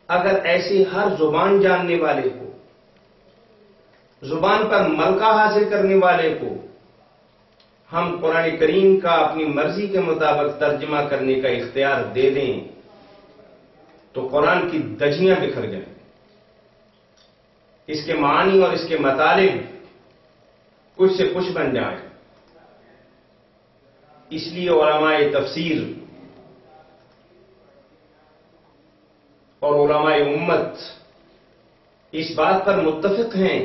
اگر ایسے ہر زبان جاننے والے کو، زبان پر ملکہ حاصل کرنے والے کو ہم قرآن کریم کا اپنی مرضی کے مطابق ترجمہ کرنے کا اختیار دے دیں تو قرآن کی دجیاں بکھر جائیں، اس کے معنی اور اس کے مطالب کچھ سے کچھ بن جائیں۔ اس لیے علماء تفسیر اور علماء امت اس بات پر متفق ہیں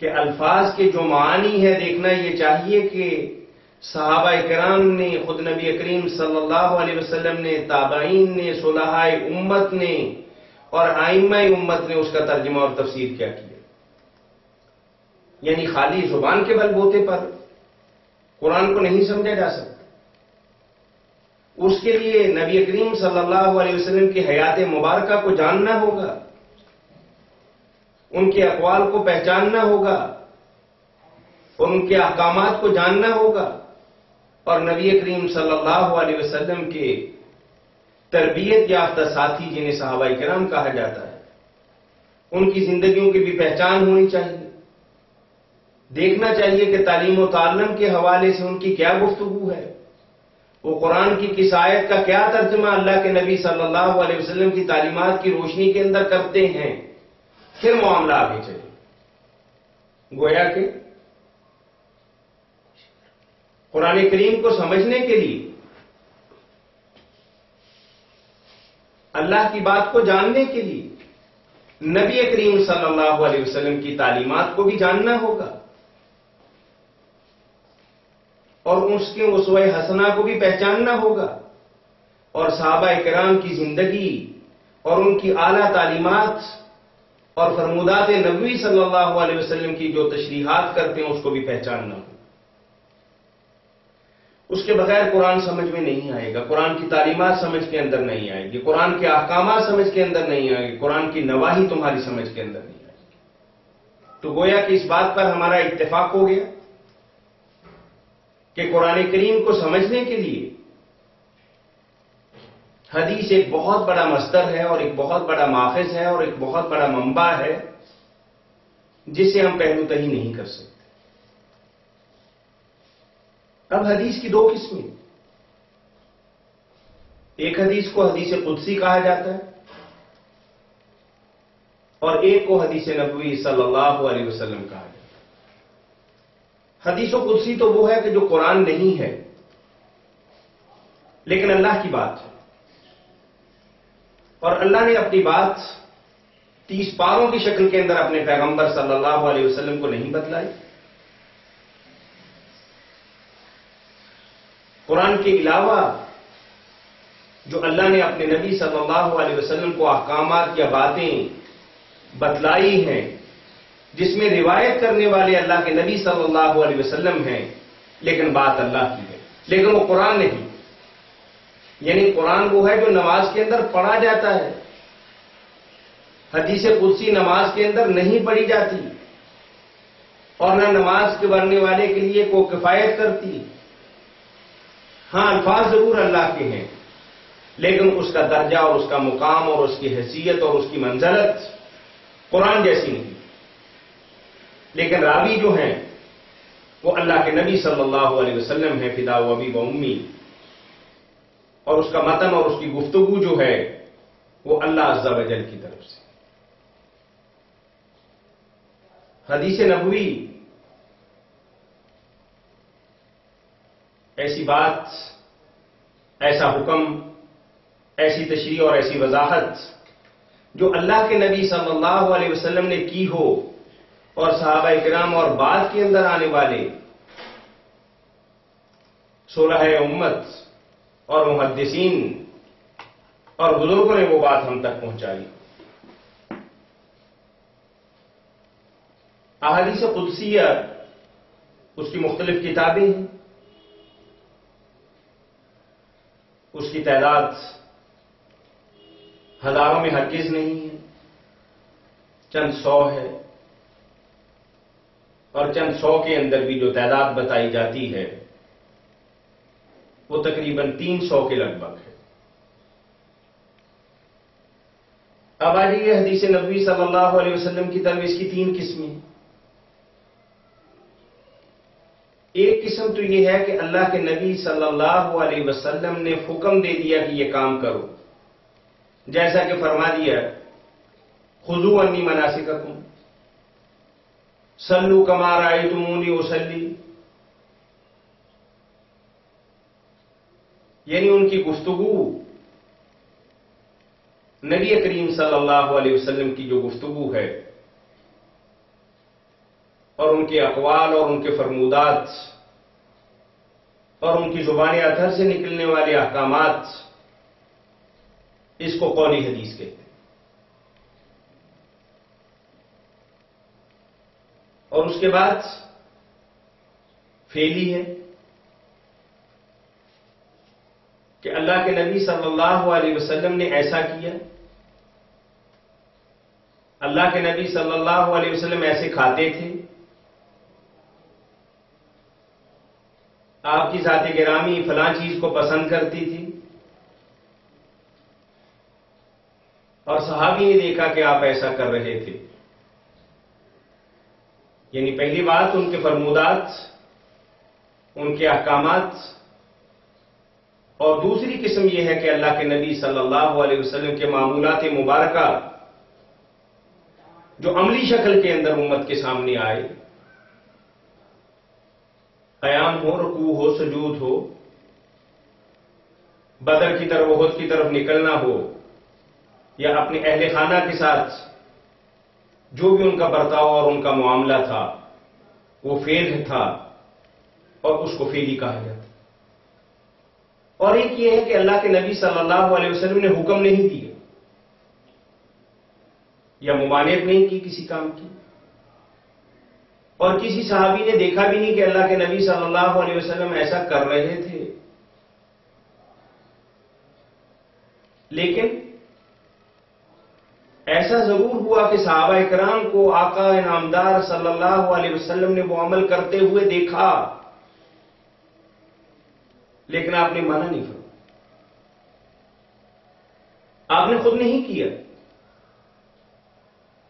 کہ الفاظ کے جو معانی ہے دیکھنا یہ چاہیے کہ صحابہ کرام نے، خود نبی کریم صلی اللہ علیہ وسلم نے، تابعین نے، صلحاء امت نے اور ائمہ امت نے اس کا ترجمہ اور تفسیر کیا کیا۔ یعنی خالی زبان کے بل بوتے پر قرآن کو نہیں سمجھا جا سکتا۔ اس کے لیے نبی کریم صلی اللہ علیہ وسلم کی حیات مبارکہ کو جاننا ہوگا، ان کے اقوال کو پہچاننا ہوگا، ان کے احکامات کو جاننا ہوگا، اور نبی کریم صلی اللہ علیہ وسلم کے تربیت یافتہ ساتھی جنہیں صحابہ کرام کہا جاتا ہے، ان کی زندگیوں کی بھی پہچان ہونی چاہیے۔ دیکھنا چاہیے کہ تعلیم و تعلم کے حوالے سے ان کی کیا گفتگو ہے، وہ قرآن کی کس آیت کا کیا ترجمہ اللہ کے نبی صلی اللہ علیہ وسلم کی تعلیمات کی روشنی کے اندر کرتے ہیں، پھر معاملہ آگے چلے۔ گویا کہ قرآن کریم کو سمجھنے کے لیے، اللہ کی بات کو جاننے کے لیے نبی کریم صلی اللہ علیہ وسلم کی تعلیمات کو بھی جاننا ہوگا اور اس کے اسوہ حسنہ کو بھی پہچاننا ہوگا، اور صحابہ کرام کی زندگی اور ان کی اعلیٰ تعلیمات اور فرمودات نبوی صلی اللہ علیہ وسلم کی جو تشریحات کرتے ہیں اس کو بھی پہچاننا ہوگا۔ اس کے بغیر قرآن سمجھ میں نہیں آئے گا، قرآن کی تعلیمات سمجھ کے اندر نہیں آئے گی، قرآن کے احکامات سمجھ کے اندر نہیں آئے گی، قرآن کی نواہی تمہاری سمجھ کے اندر نہیں آئے گی۔ تو گویا کہ اس بات پر ہمارا اتفاق ہو گیا کہ قرآن کریم کو سمجھنے کے لیے حدیث ایک بہت بڑا مصدر ہے اور ایک بہت بڑا ماخذ ہے اور ایک بہت بڑا منبع ہے جسے ہم پہلو تہی نہیں کر سکتے۔ اب حدیث کی دو قسمیں، ایک حدیث کو حدیث قدسی کہا جاتا ہے اور ایک کو حدیث نبوی صلی اللہ علیہ وسلم کہا جاتا ہے۔ حدیث قدسی تو وہ ہے کہ جو قرآن نہیں ہے لیکن اللہ کی بات ہے، اور اللہ نے اپنی بات 30 پاروں کی شکل کے اندر اپنے پیغمبر صلی اللہ علیہ وسلم کو نہیں بتلائی۔ قرآن کے علاوہ جو اللہ نے اپنے نبی صلی اللہ علیہ وسلم کو احکامات یا باتیں بتلائی ہیں، جس میں روایت کرنے والے اللہ کے نبی صلی اللہ علیہ وسلم ہیں لیکن بات اللہ کی ہے، لیکن وہ قرآن نہیں۔ یعنی قرآن وہ ہے جو نماز کے اندر پڑھا جاتا ہے، حدیث قدسی نماز کے اندر نہیں پڑھی جاتی اور نہ نماز کے پڑھنے والے کے لیے کوئی کفایت کرتی۔ ہاں الفاظ ضرور اللہ کے ہیں لیکن اس کا درجہ اور اس کا مقام اور اس کی حیثیت اور اس کی منزلت قرآن جیسی نہیں۔ لیکن راوی جو ہیں وہ اللہ کے نبی صلی اللہ علیہ وسلم ہیں، فدا و ابی و امی، اور اس کا متن اور اس کی گفتگو جو ہے وہ اللہ عز و جل کی طرف سے۔ حدیث نبوی ایسی بات، ایسا حکم، ایسی تشریح اور ایسی وضاحت جو اللہ کے نبی صلی اللہ علیہ وسلم نے کی ہو اور صحابہ کرام اور بعد کے اندر آنے والے صلحاء امت اور محدثین اور بزرگوں نے وہ بات ہم تک پہنچائی۔ احادیث قدسیہ اس کی مختلف کتابیں ہیں، اس کی تعداد ہزاروں میں ہرگز نہیں ہے، چند سو ہے، اور چند سو کے اندر بھی جو تعداد بتائی جاتی ہے وہ تقریباً 300 کے لگ بھگ ہے۔ اب آ جائیے حدیث نبوی صلی اللہ علیہ وسلم کی طرف. اس کی 3 قسمیں ہیں. ایک قسم تو یہ ہے کہ اللہ کے نبی صلی اللہ علیہ وسلم نے حکم دے دیا کہ یہ کام کرو، جیسا کہ فرما دیا خذوا عنی مناسککم صلوا کما رأیتمونی اصلی. یعنی ان کی گفتگو، نبی کریم صلی اللہ علیہ وسلم کی جو گفتگو ہے اور ان کے اقوال اور ان کے فرمودات اور ان کی زبان اطہر سے نکلنے والے احکامات، اس کو قولی حدیث کہتے ہیں. اور اس کے بعد فعلی ہے کہ اللہ کے نبی صلی اللہ علیہ وسلم نے ایسا کیا، اللہ کے نبی صلی اللہ علیہ وسلم ایسے کھاتے تھے، آپ کی ذات گرامی فلاں چیز کو پسند کرتی تھی، اور صحابی نے دیکھا کہ آپ ایسا کر رہے تھے. یعنی پہلی بات ان کے فرمودات، ان کے احکامات، اور دوسری قسم یہ ہے کہ اللہ کے نبی صلی اللہ علیہ وسلم کے معمولات مبارکہ جو عملی شکل کے اندر امت کے سامنے آئے، قیام ہو، رکوع ہو، سجود ہو، بدر کی طرف احد کی طرف نکلنا ہو، یا اپنے اہل خانہ کے ساتھ جو بھی ان کا برتاؤ اور ان کا معاملہ تھا وہ فعل تھا، اور اس کو فعلی کہا جاتا. اور ایک یہ ہے کہ اللہ کے نبی صلی اللہ علیہ وسلم نے حکم نہیں دیا یا ممانعت نہیں کی کسی کام کی، اور کسی صحابی نے دیکھا بھی نہیں کہ اللہ کے نبی صلی اللہ علیہ وسلم ایسا کر رہے تھے. لیکن ایسا ضرور ہوا کہ صحابہ اکرام کو آقا انعامدار صلی اللہ علیہ وسلم نے وہ عمل کرتے ہوئے دیکھا، لیکن آپ نے منع نہیں فرمایا، آپ نے خود نہیں کیا،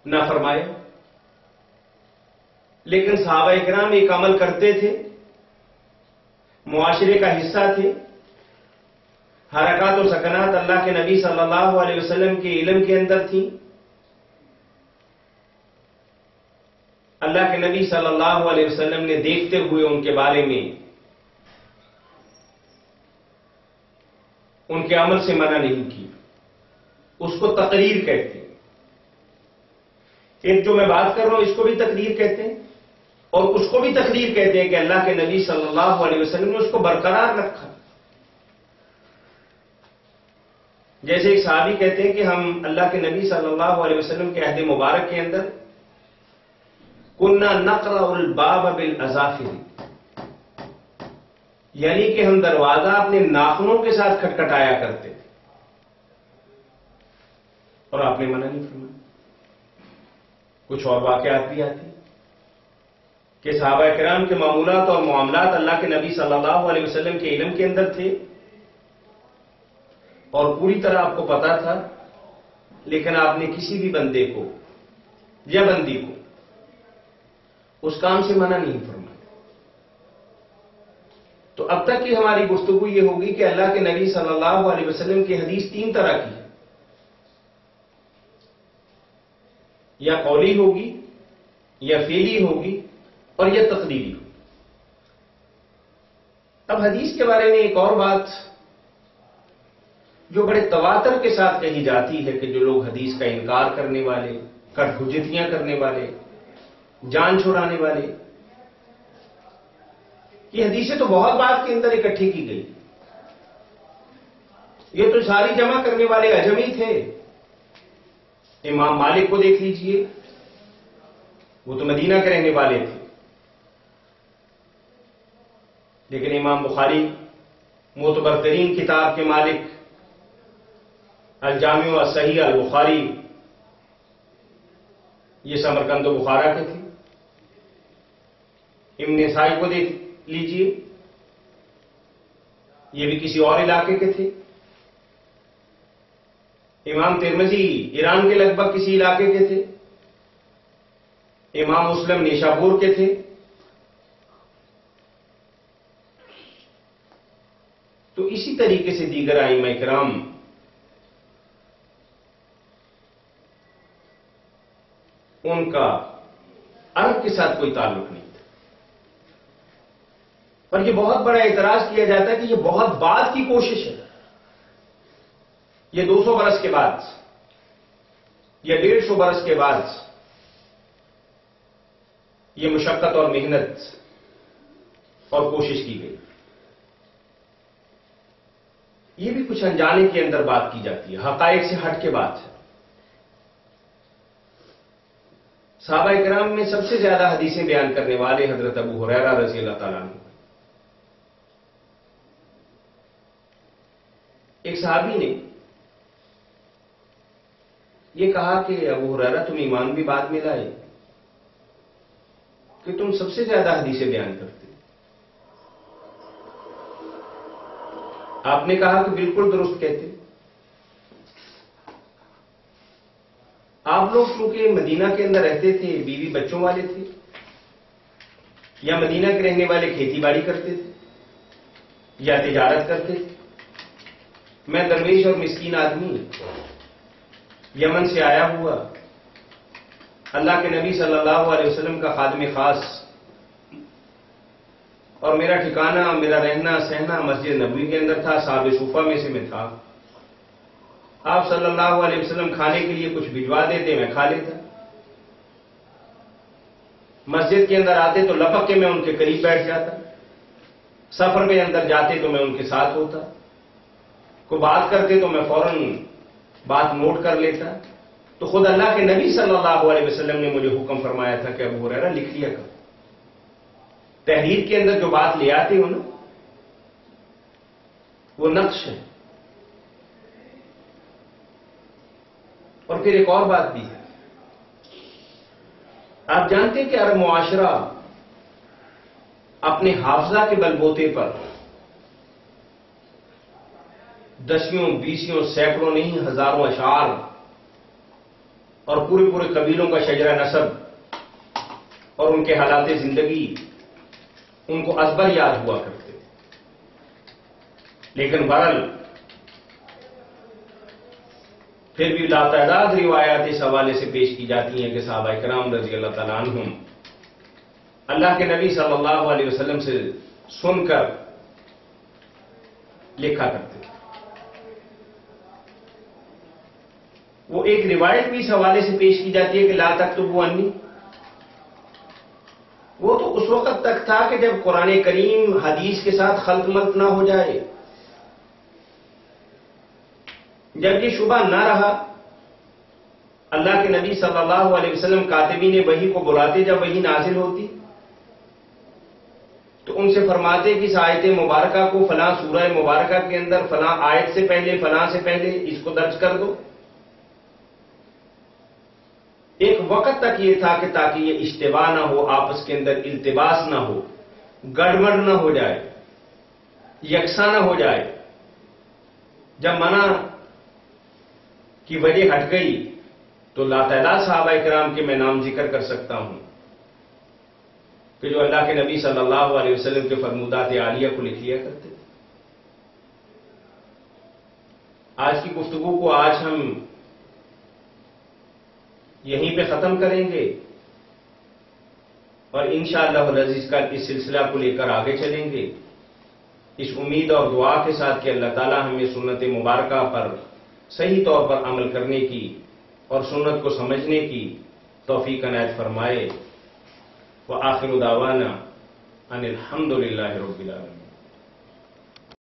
نہ فرمایا. لیکن صحابہ اکرام ایک عمل کرتے تھے، معاشرے کا حصہ تھے، حرکات و سکنات اللہ کے نبی صلی اللہ علیہ وسلم کے علم کے اندر تھیں. اللہ کے نبی صلی اللہ علیہ وسلم نے دیکھتے ہوئے ان کے بارے میں ان کے عمل سے منع نہیں کی. اس کو تقریر کہتے ہیں. ایک جو میں بات کر رہا ہوں اس کو بھی تقریر کہتے ہیں، اور اس کو بھی تقریر کہتے ہیں کہ اللہ کے نبی صلی اللہ علیہ وسلم نے اس کو برقرار رکھا. جیسے ایک صحابی کہتے ہیں کہ ہم اللہ کے نبی صلی اللہ علیہ وسلم کے عہد مبارک کے اندر کننا نقرع الباب بالاظافر، یعنی کہ ہم دروازہ اپنے ناخنوں کے ساتھ کھٹکھٹایا کرتے تھے، اور آپ نے منع نہیں فرمایا. کچھ اور واقعات بھی آتے ہیں کہ صحابہ کرام کے معمولات اور معاملات اللہ کے نبی صلی اللہ علیہ وسلم کے علم کے اندر تھے اور پوری طرح آپ کو پتا تھا، لیکن آپ نے کسی بھی بندے کو یا بندی کو اس کام سے منع نہیں فرمایا. تو اب تک کی ہماری گفتگو یہ ہوگی کہ اللہ کے نبی صلی اللہ علیہ وسلم کی حدیث 3 طرح کی ہے، یا قولی ہوگی، یا فعلی ہوگی، اور یا تقریری ہوگی. اب حدیث کے بارے میں ایک اور بات جو بڑے تواتر کے ساتھ کہی جاتی ہے کہ جو لوگ حدیث کا انکار کرنے والے، کٹ حجتیاں کرنے والے، جان چھڑانے والے، یہ حدیثیں تو بہت بات کے اندر اکٹھی کی گئی، یہ تو ساری جمع کرنے والے اجمی تھے. امام مالک کو دیکھ لیجئے، وہ تو مدینہ کے رہنے والے تھے، لیکن امام بخاری معتبر ترین کتاب کے مالک، الجامع الصحیح البخاری، یہ سمرقند و بخارا کے تھے. ابن نسائی کو دیکھ لیجئے، یہ بھی کسی اور علاقے کے تھے. امام ترمذی ایران کے لگ بھگ کسی علاقے کے تھے، امام مسلم نیشاپور کے تھے. تو اسی طریقے سے دیگر ائمہ کرام ان کا عرب کے ساتھ کوئی تعلق نہیں تھا. پر یہ بہت بڑا اعتراض کیا جاتا ہے کہ یہ بہت بعد کی کوشش ہے، یہ 200 برس کے بعد یا 150 برس کے بعد یہ مشقت اور محنت اور کوشش کی گئی. یہ بھی کچھ انجانے کے اندر بات کی جاتی ہے، حقائق سے ہٹ کے بات ہے. صحابہ کرام میں سب سے زیادہ حدیثیں بیان کرنے والے حضرت ابو ہریرہ رضی اللہ تعالیٰ عنہ. ایک صحابی نے یہ کہا کہ ابو ہریرہ تم ایمان بھی بعد میں لائے کہ تم سب سے زیادہ حدیثیں بیان کرتے. آپ نے کہا کہ بالکل درست کہتے. آپ لوگ چونکہ مدینہ کے اندر رہتے تھے، بیوی بچوں والے تھے، یا مدینہ کے رہنے والے کھیتی باڑی کرتے تھے یا تجارت کرتے تھے. میں درویش اور مسکین آدمی یمن سے آیا ہوا، اللہ کے نبی صلی اللہ علیہ وسلم کا خادم خاص، اور میرا ٹھکانہ، میرا رہنا سہنا مسجد نبوی کے اندر تھا، صحاب صوفہ میں سے میں تھا. آپ صلی اللہ علیہ وسلم کھانے کے لیے کچھ بھجوا دیتے، میں کھا لیتا. مسجد کے اندر آتے تو لپک کے میں ان کے قریب بیٹھ جاتا. سفر میں اندر جاتے تو میں ان کے ساتھ ہوتا. کوئی بات کرتے تو میں فوراً بات نوٹ کر لیتا. تو خود اللہ کے نبی صلی اللہ علیہ وسلم نے مجھے حکم فرمایا تھا کہ ابو ہریرہ لکھ لیا کر. تحریر کے اندر جو بات لے آتے ہو نا، وہ نقش ہے. اور پھر ایک اور بات بھی ہے، آپ جانتے ہیں کہ عرب معاشرہ اپنے حافظہ کے بل بوتے پر دسیوں بیسیوں سینکڑوں نہیں ہزاروں اشعار اور پورے پورے قبیلوں کا شجرہ نسب اور ان کے حالات زندگی ان کو ازبر یاد ہوا کرتے. لیکن بہرحال پھر بھی لاتعداد روایات اس حوالے سے پیش کی جاتی ہیں کہ صحابہ کرام رضی اللہ تعالیٰ عنہم اللہ کے نبی صلی اللہ علیہ وسلم سے سن کر لکھا کرتے. وہ ایک روایت بھی اس حوالے سے پیش کی جاتی ہے کہ لا تکتبوا عنی. وہ تو اس وقت تک تھا کہ جب قرآن کریم حدیث کے ساتھ خلط ملط نہ ہو جائے، جب یہ شبہ نہ رہا. اللہ کے نبی صلی اللہ علیہ وسلم کاتبین وحی کو بلاتے جب وحی نازل ہوتی تو ان سے فرماتے کہ اس آیت مبارکہ کو فلاں سورہ مبارکہ کے اندر فلاں آیت سے پہلے فلاں سے پہلے اس کو درج کر دو. ایک وقت تک یہ تھا کہ تاکہ یہ اشتباہ نہ ہو، آپس کے اندر التباس نہ ہو، گڑبڑ نہ ہو جائے، یکساں نہ ہو جائے. جب منع کی وجہ ہٹ گئی تو لاتعداد صحابہ کرام کے میں نام ذکر کر سکتا ہوں کہ جو اللہ کے نبی صلی اللہ علیہ وسلم کے فرمودات عالیہ کو لکھ لیا کرتے تھے. آج کی گفتگو کو آج ہم یہیں پہ ختم کریں گے اور انشاءاللہ العزیز کا اس سلسلہ کو لے کر آگے چلیں گے، اس امید اور دعا کے ساتھ کہ اللہ تعالی ہمیں سنت مبارکہ پر صحیح طور پر عمل کرنے کی اور سنت کو سمجھنے کی توفیق عنایت فرمائے. وآخر دعوانا ان الحمد للہ رب العالمین.